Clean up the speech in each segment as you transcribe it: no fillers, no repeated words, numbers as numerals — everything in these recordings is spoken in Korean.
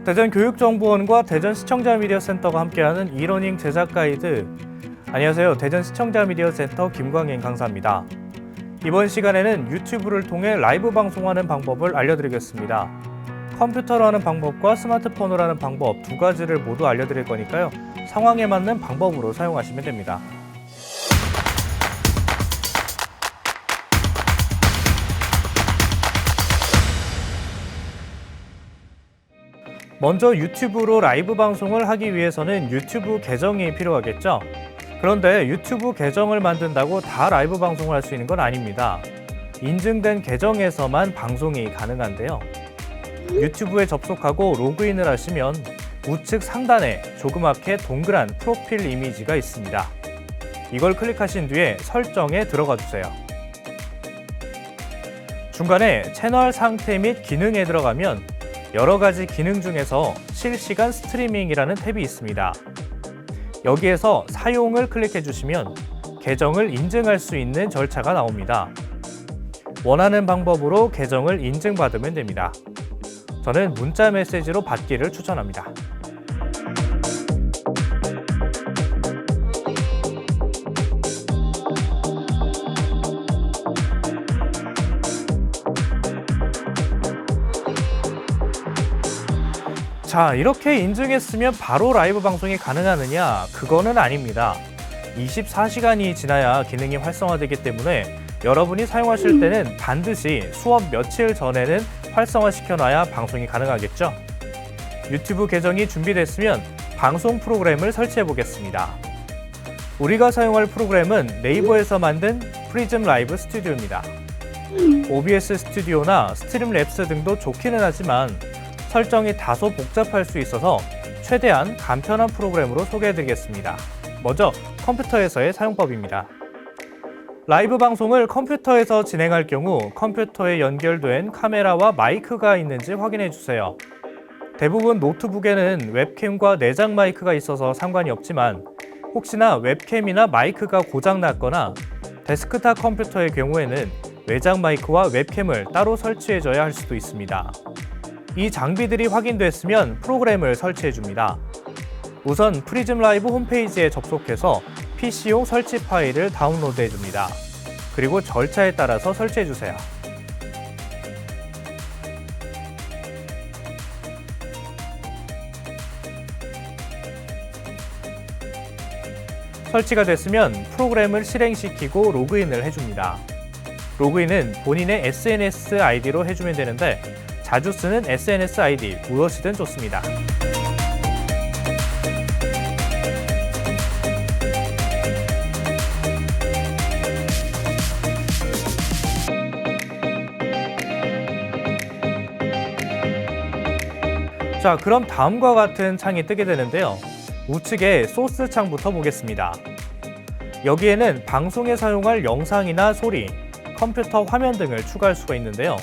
대전교육정보원과 대전시청자미디어센터가 함께하는 이러닝 제작 가이드. 안녕하세요. 대전시청자미디어센터 김광인 강사입니다. 이번 시간에는 유튜브를 통해 라이브 방송하는 방법을 알려드리겠습니다. 컴퓨터로 하는 방법과 스마트폰으로 하는 방법 두 가지를 모두 알려드릴 거니까요. 상황에 맞는 방법으로 사용하시면 됩니다. 먼저 유튜브로 라이브 방송을 하기 위해서는 유튜브 계정이 필요하겠죠? 그런데 유튜브 계정을 만든다고 다 라이브 방송을 할 수 있는 건 아닙니다. 인증된 계정에서만 방송이 가능한데요. 유튜브에 접속하고 로그인을 하시면 우측 상단에 조그맣게 동그란 프로필 이미지가 있습니다. 이걸 클릭하신 뒤에 설정에 들어가 주세요. 중간에 채널 상태 및 기능에 들어가면 여러 가지 기능 중에서 실시간 스트리밍이라는 탭이 있습니다. 여기에서 사용을 클릭해 주시면 계정을 인증할 수 있는 절차가 나옵니다. 원하는 방법으로 계정을 인증받으면 됩니다. 저는 문자 메시지로 받기를 추천합니다. 자, 이렇게 인증했으면 바로 라이브 방송이 가능하느냐? 그거는 아닙니다. 24시간이 지나야 기능이 활성화되기 때문에 여러분이 사용하실 때는 반드시 수업 며칠 전에는 활성화시켜놔야 방송이 가능하겠죠? 유튜브 계정이 준비됐으면 방송 프로그램을 설치해 보겠습니다. 우리가 사용할 프로그램은 네이버에서 만든 프리즘 라이브 스튜디오입니다. OBS 스튜디오나 스트림랩스 등도 좋기는 하지만 설정이 다소 복잡할 수 있어서 최대한 간편한 프로그램으로 소개해드리겠습니다. 먼저 컴퓨터에서의 사용법입니다. 라이브 방송을 컴퓨터에서 진행할 경우 컴퓨터에 연결된 카메라와 마이크가 있는지 확인해 주세요. 대부분 노트북에는 웹캠과 내장 마이크가 있어서 상관이 없지만 혹시나 웹캠이나 마이크가 고장났거나 데스크탑 컴퓨터의 경우에는 외장 마이크와 웹캠을 따로 설치해줘야 할 수도 있습니다. 이 장비들이 확인됐으면 프로그램을 설치해 줍니다. 우선 프리즘 라이브 홈페이지에 접속해서 PC용 설치 파일을 다운로드해 줍니다. 그리고 절차에 따라서 설치해 주세요. 설치가 됐으면 프로그램을 실행시키고 로그인을 해줍니다. 로그인은 본인의 SNS 아이디로 해주면 되는데 자주 쓰는 SNS 아이디 무엇이든 좋습니다. 자, 그럼 다음과 같은 창이 뜨게 되는데요. 우측에 소스 창부터 보겠습니다. 여기에는 방송에 사용할 영상이나 소리, 컴퓨터 화면 등을 추가할 수가 있는데요.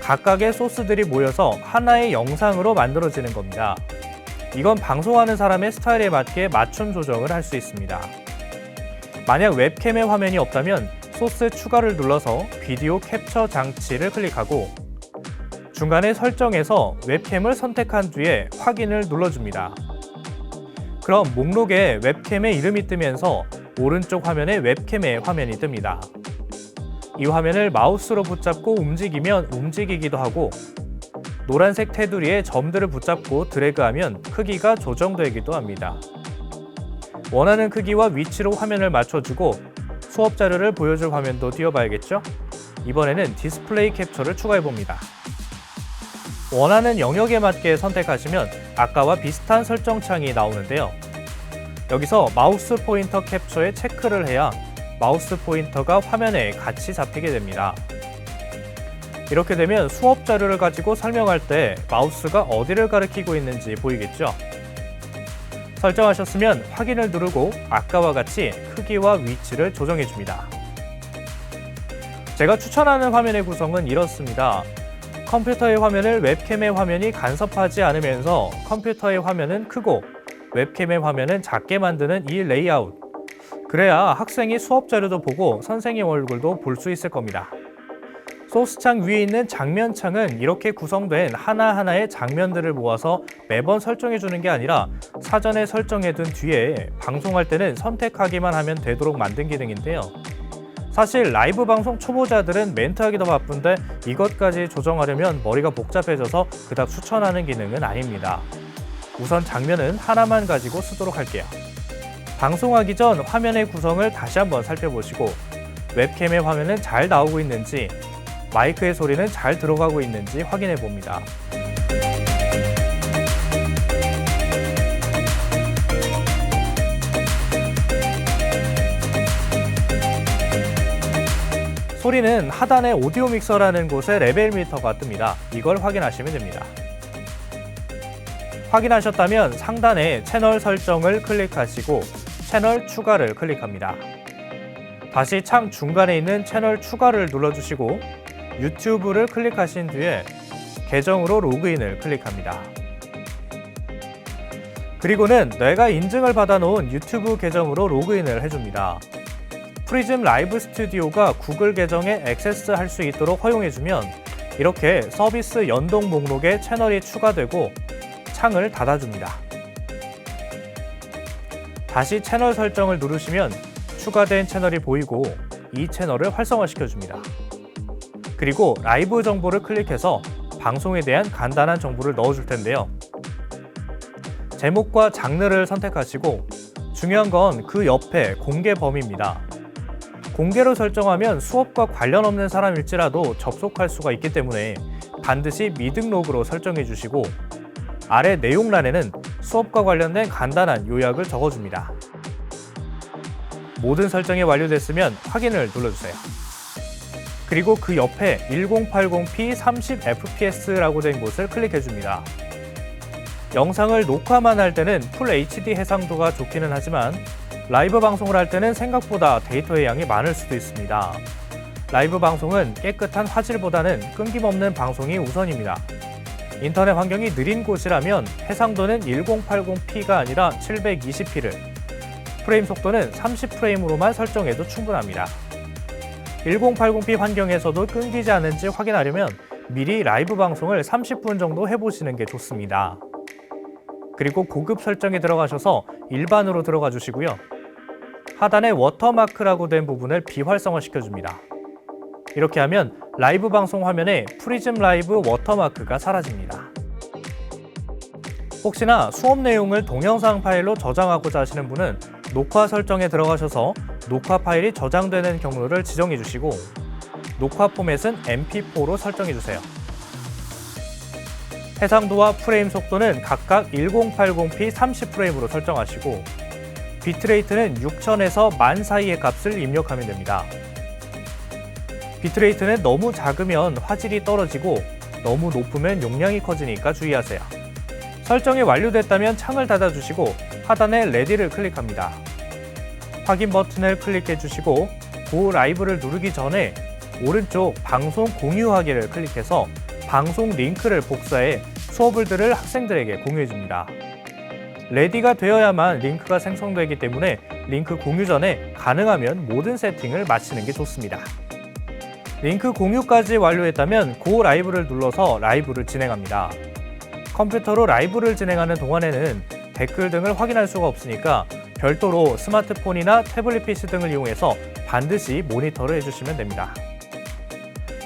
각각의 소스들이 모여서 하나의 영상으로 만들어지는 겁니다. 이건 방송하는 사람의 스타일에 맞게 맞춤 조정을 할 수 있습니다. 만약 웹캠의 화면이 없다면 소스 추가를 눌러서 비디오 캡처 장치를 클릭하고 중간에 설정에서 웹캠을 선택한 뒤에 확인을 눌러줍니다. 그럼 목록에 웹캠의 이름이 뜨면서 오른쪽 화면에 웹캠의 화면이 뜹니다. 이 화면을 마우스로 붙잡고 움직이면 움직이기도 하고 노란색 테두리에 점들을 붙잡고 드래그하면 크기가 조정되기도 합니다. 원하는 크기와 위치로 화면을 맞춰주고 수업 자료를 보여줄 화면도 띄워봐야겠죠? 이번에는 디스플레이 캡처를 추가해봅니다. 원하는 영역에 맞게 선택하시면 아까와 비슷한 설정창이 나오는데요. 여기서 마우스 포인터 캡처에 체크를 해야 마우스 포인터가 화면에 같이 잡히게 됩니다. 이렇게 되면 수업 자료를 가지고 설명할 때 마우스가 어디를 가리키고 있는지 보이겠죠? 설정하셨으면 확인을 누르고 아까와 같이 크기와 위치를 조정해 줍니다. 제가 추천하는 화면의 구성은 이렇습니다. 컴퓨터의 화면을 웹캠의 화면이 간섭하지 않으면서 컴퓨터의 화면은 크고 웹캠의 화면은 작게 만드는 이 레이아웃. 그래야 학생이 수업 자료도 보고 선생님 얼굴도 볼 수 있을 겁니다. 소스창 위에 있는 장면창은 이렇게 구성된 하나하나의 장면들을 모아서 매번 설정해 주는 게 아니라 사전에 설정해 둔 뒤에 방송할 때는 선택하기만 하면 되도록 만든 기능인데요. 사실 라이브 방송 초보자들은 멘트하기 더 바쁜데 이것까지 조정하려면 머리가 복잡해져서 그닥 추천하는 기능은 아닙니다. 우선 장면은 하나만 가지고 쓰도록 할게요. 방송하기 전 화면의 구성을 다시 한번 살펴보시고 웹캠의 화면은 잘 나오고 있는지, 마이크의 소리는 잘 들어가고 있는지 확인해 봅니다. 소리는 하단의 오디오 믹서라는 곳에 레벨 미터가 뜹니다. 이걸 확인하시면 됩니다. 확인하셨다면 상단에 채널 설정을 클릭하시고 채널 추가를 클릭합니다. 다시 창 중간에 있는 채널 추가를 눌러주시고 유튜브를 클릭하신 뒤에 계정으로 로그인을 클릭합니다. 그리고는 내가 인증을 받아놓은 유튜브 계정으로 로그인을 해줍니다. 프리즘 라이브 스튜디오가 구글 계정에 액세스할 수 있도록 허용해주면 이렇게 서비스 연동 목록에 채널이 추가되고 창을 닫아줍니다. 다시 채널 설정을 누르시면 추가된 채널이 보이고 이 채널을 활성화시켜줍니다. 그리고 라이브 정보를 클릭해서 방송에 대한 간단한 정보를 넣어줄 텐데요. 제목과 장르를 선택하시고 중요한 건 그 옆에 공개 범위입니다. 공개로 설정하면 수업과 관련 없는 사람일지라도 접속할 수가 있기 때문에 반드시 미등록으로 설정해 주시고 아래 내용란에는 수업과 관련된 간단한 요약을 적어줍니다. 모든 설정이 완료됐으면 확인을 눌러주세요. 그리고 그 옆에 1080p 30fps라고 된 곳을 클릭해줍니다. 영상을 녹화만 할 때는 풀 HD 해상도가 좋기는 하지만 라이브 방송을 할 때는 생각보다 데이터의 양이 많을 수도 있습니다. 라이브 방송은 깨끗한 화질보다는 끊김없는 방송이 우선입니다. 인터넷 환경이 느린 곳이라면 해상도는 1080p가 아니라 720p를, 프레임 속도는 30프레임으로만 설정해도 충분합니다. 1080p 환경에서도 끊기지 않은지 확인하려면 미리 라이브 방송을 30분 정도 해보시는 게 좋습니다. 그리고 고급 설정에 들어가셔서 일반으로 들어가 주시고요. 하단에 워터마크라고 된 부분을 비활성화 시켜줍니다. 이렇게 하면 라이브 방송 화면에 프리즘 라이브 워터마크가 사라집니다. 혹시나 수업 내용을 동영상 파일로 저장하고자 하시는 분은 녹화 설정에 들어가셔서 녹화 파일이 저장되는 경로를 지정해 주시고 녹화 포맷은 mp4로 설정해 주세요. 해상도와 프레임 속도는 각각 1080p 30프레임으로 설정하시고 비트레이트는 6000에서 10,000 사이의 값을 입력하면 됩니다. 비트레이트는 너무 작으면 화질이 떨어지고 너무 높으면 용량이 커지니까 주의하세요. 설정이 완료됐다면 창을 닫아주시고 하단에 레디를 클릭합니다. 확인 버튼을 클릭해 주시고 고 라이브를 누르기 전에 오른쪽 방송 공유하기를 클릭해서 방송 링크를 복사해 수업을 들을 학생들에게 공유해 줍니다. 레디가 되어야만 링크가 생성되기 때문에 링크 공유 전에 가능하면 모든 세팅을 마치는 게 좋습니다. 링크 공유까지 완료했다면 고 라이브를 눌러서 라이브를 진행합니다. 컴퓨터로 라이브를 진행하는 동안에는 댓글 등을 확인할 수가 없으니까 별도로 스마트폰이나 태블릿 PC 등을 이용해서 반드시 모니터를 해주시면 됩니다.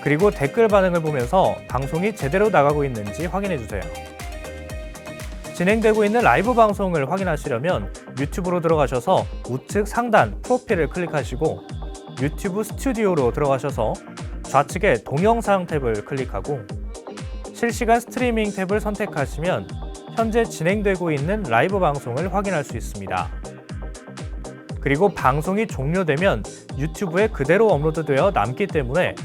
그리고 댓글 반응을 보면서 방송이 제대로 나가고 있는지 확인해 주세요. 진행되고 있는 라이브 방송을 확인하시려면 유튜브로 들어가셔서 우측 상단 프로필을 클릭하시고 유튜브 스튜디오로 들어가셔서 좌측에 동영상 탭을 클릭하고 실시간 스트리밍 탭을 선택하시면 현재 진행되고 있는 라이브 방송을 확인할 수 있습니다. 그리고 방송이 종료되면 유튜브에 그대로 업로드되어 남기 때문에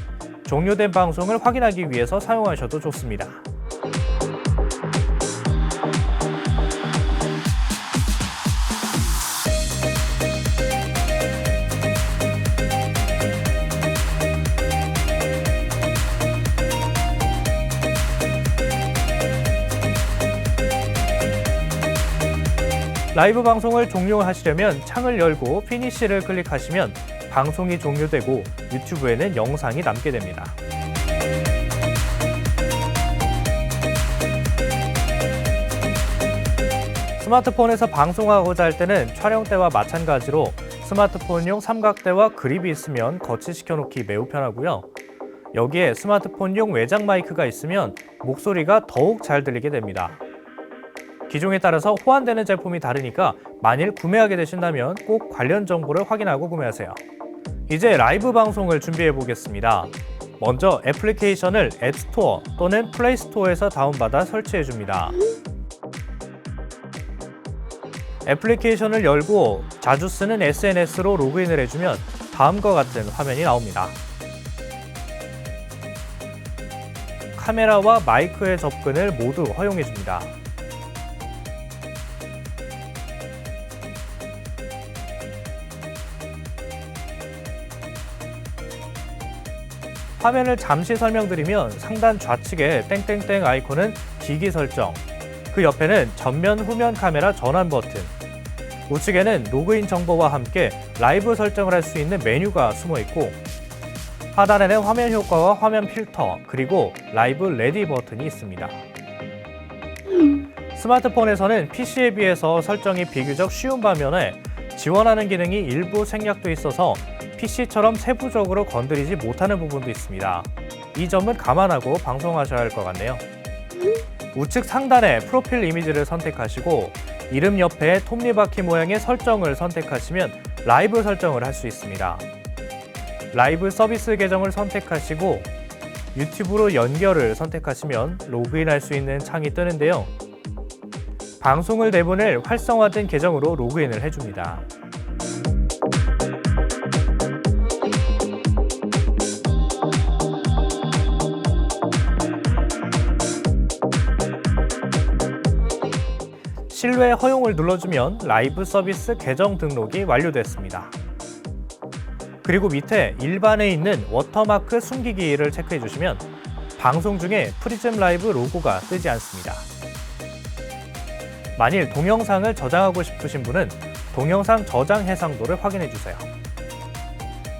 종료된 방송을 확인하기 위해서 사용하셔도 좋습니다. 라이브 방송을 종료하시려면 창을 열고 피니쉬를 클릭하시면 방송이 종료되고 유튜브에는 영상이 남게 됩니다. 스마트폰에서 방송하고자 할 때는 촬영대와 마찬가지로 스마트폰용 삼각대와 그립이 있으면 거치시켜 놓기 매우 편하고요. 여기에 스마트폰용 외장 마이크가 있으면 목소리가 더욱 잘 들리게 됩니다. 기종에 따라서 호환되는 제품이 다르니까 만일 구매하게 되신다면 꼭 관련 정보를 확인하고 구매하세요. 이제 라이브 방송을 준비해 보겠습니다. 먼저 애플리케이션을 앱스토어 또는 플레이스토어에서 다운받아 설치해 줍니다. 애플리케이션을 열고 자주 쓰는 SNS로 로그인을 해주면 다음과 같은 화면이 나옵니다. 카메라와 마이크의 접근을 모두 허용해 줍니다. 화면을 잠시 설명드리면 상단 좌측의 땡땡땡 아이콘은 기기 설정, 그 옆에는 전면, 후면 카메라 전환 버튼, 우측에는 로그인 정보와 함께 라이브 설정을 할 수 있는 메뉴가 숨어 있고 하단에는 화면 효과와 화면 필터, 그리고 라이브 레디 버튼이 있습니다. 스마트폰에서는 PC에 비해서 설정이 비교적 쉬운 반면에 지원하는 기능이 일부 생략돼 있어서 PC처럼 세부적으로 건드리지 못하는 부분도 있습니다. 이 점은 감안하고 방송하셔야 할 것 같네요. 우측 상단에 프로필 이미지를 선택하시고 이름 옆에 톱니바퀴 모양의 설정을 선택하시면 라이브 설정을 할 수 있습니다. 라이브 서비스 계정을 선택하시고 유튜브로 연결을 선택하시면 로그인할 수 있는 창이 뜨는데요. 방송을 내보낼 활성화된 계정으로 로그인을 해줍니다. 신뢰 허용을 눌러주면 라이브 서비스 계정 등록이 완료됐습니다. 그리고 밑에 일반에 있는 워터마크 숨기기를 체크해 주시면 방송 중에 프리즘 라이브 로고가 뜨지 않습니다. 만일 동영상을 저장하고 싶으신 분은 동영상 저장 해상도를 확인해 주세요.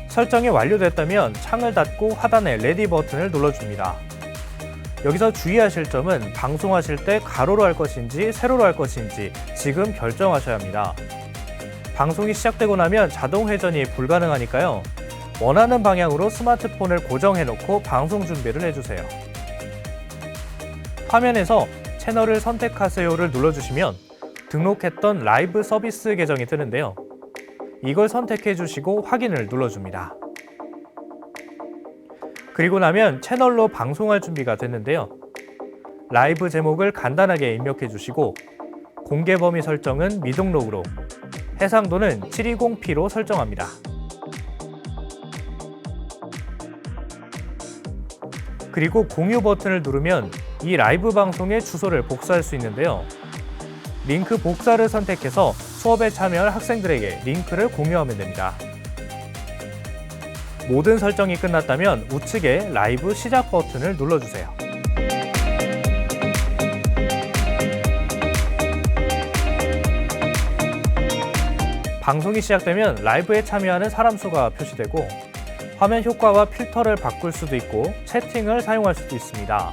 설정이 완료됐다면 창을 닫고 하단의 레디 버튼을 눌러줍니다. 여기서 주의하실 점은 방송하실 때 가로로 할 것인지 세로로 할 것인지 지금 결정하셔야 합니다. 방송이 시작되고 나면 자동 회전이 불가능하니까요. 원하는 방향으로 스마트폰을 고정해놓고 방송 준비를 해주세요. 화면에서 채널을 선택하세요를 눌러주시면 등록했던 라이브 서비스 계정이 뜨는데요. 이걸 선택해 주시고 확인을 눌러줍니다. 그리고 나면 채널로 방송할 준비가 됐는데요. 라이브 제목을 간단하게 입력해 주시고 공개 범위 설정은 미등록으로, 해상도는 720p로 설정합니다. 그리고 공유 버튼을 누르면 이 라이브 방송의 주소를 복사할 수 있는데요. 링크 복사를 선택해서 수업에 참여할 학생들에게 링크를 공유하면 됩니다. 모든 설정이 끝났다면 우측에 라이브 시작 버튼을 눌러주세요. 방송이 시작되면 라이브에 참여하는 사람 수가 표시되고 화면 효과와 필터를 바꿀 수도 있고 채팅을 사용할 수도 있습니다.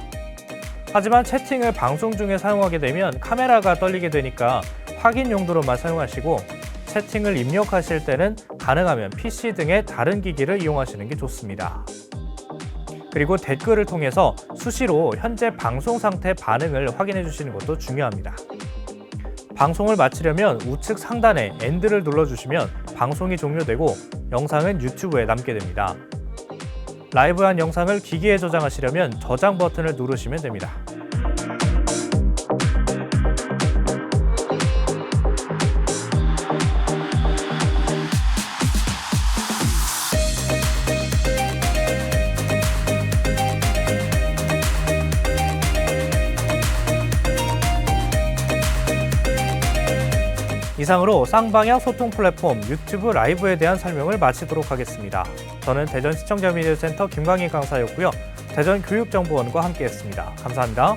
하지만 채팅을 방송 중에 사용하게 되면 카메라가 떨리게 되니까 확인 용도로만 사용하시고 채팅을 입력하실 때는 가능하면 PC 등의 다른 기기를 이용하시는 게 좋습니다. 그리고 댓글을 통해서 수시로 현재 방송 상태 반응을 확인해 주시는 것도 중요합니다. 방송을 마치려면 우측 상단에 엔드를 눌러주시면 방송이 종료되고 영상은 유튜브에 남게 됩니다. 라이브한 영상을 기기에 저장하시려면 저장 버튼을 누르시면 됩니다. 이상으로 쌍방향 소통 플랫폼 유튜브 라이브에 대한 설명을 마치도록 하겠습니다. 저는 대전 시청자 미디어 센터 김광희 강사였고요. 대전 교육정보원과 함께했습니다. 감사합니다.